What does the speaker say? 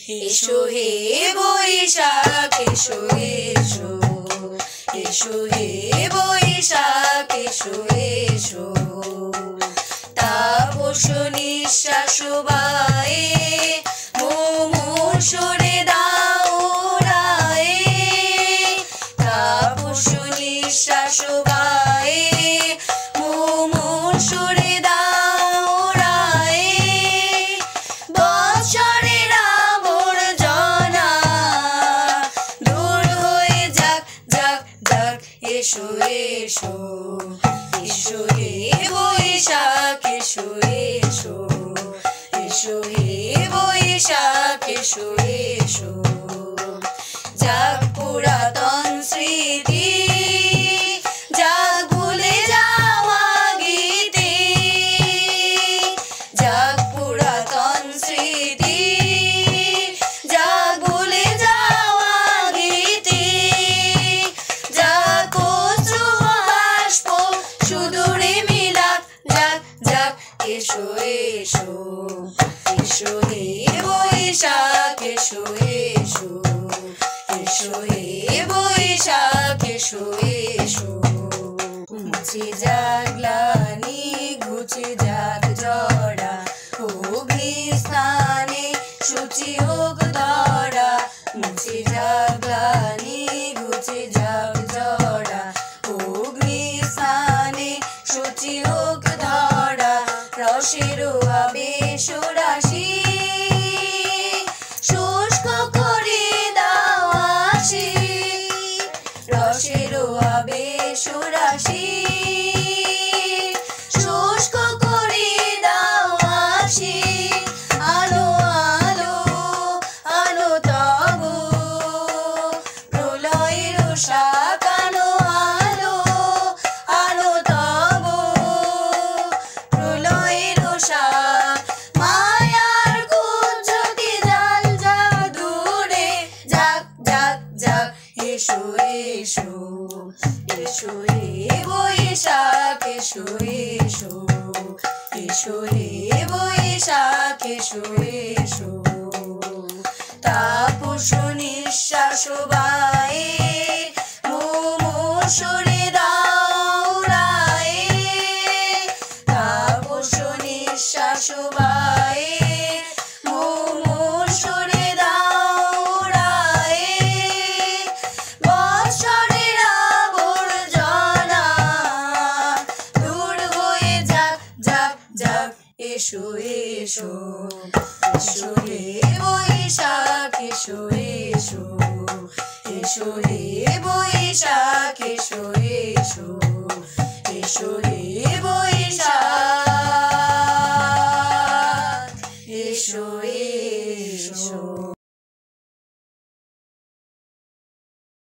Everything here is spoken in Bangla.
এসো হে বৈশাখ এসো এসো, এসো হে বৈশাখ এসো এসো। তাপস নিঃশ্বাস বায়ে মুমূর্ষরে দাও উড়ায়ে, তাপস নিঃশ্বাস বায়ে মুমূর্ষরে দাও উড়ায়ে। বৎসরের আবর্জনা দূর হয়ে যাক যাক যাক, এসো এসো, এসো হে বৈশাখ এসো এসো, এসো হে বৈশাখ এসো এসো। যাক পুরাতন স্মৃতি, যাক ভুলে যাওয়া গীতি, যাক পুরাতন স্মৃতি, যাক ভুলে যাওয়া গীতি, যাক অশ্রু বাষ্প সুদূরে মিলাক যাক যাক, এসো এসো, এসো হে বৈশাখ এসো এসো, এসো হে বৈশাখ এসো এসো। মুছে যাক গ্লানি ঘুচে যাক জড়া, অগ্নিস্নানে শুচি হোক ধরা। মুছে যাক গ্লানি ঘুচে যাক জড়া, অগ্নিস্নানে শুচি হোক ধরা। রসের আবেশ রাশি শুষ্ক করে দাও আসি, রসের আবেশ রাশি শুষ্ক করে দাও আসি। আলো আলো আলো তব প্রলয়ের শাক, আলো আলো আলো তব প্রলয়ের শাক। মায়ার কুঞ্জকে জাল যা দূরে যাক যাক যাক, এসো এসো, এসো হে বৈশাখ এসো এসো, এসো হে বৈশাখ এসো এসো। তাপস নিঃশ্বাস বায়ে মুমূর্ষরে দাও উড়ায়ে, তাপস নিঃশ্বাস বায়ে মুমূর্ষরে দাও উড়ায়ে। বৎসরের আবর্জনা দূর হয়ে যাক যাক যাক, এসো এসো, এসো হে বৈশাখ এসো এসো, এসো হে বৈশাখ এসো এসো, এসো হে বৈশাখ এসো এসো।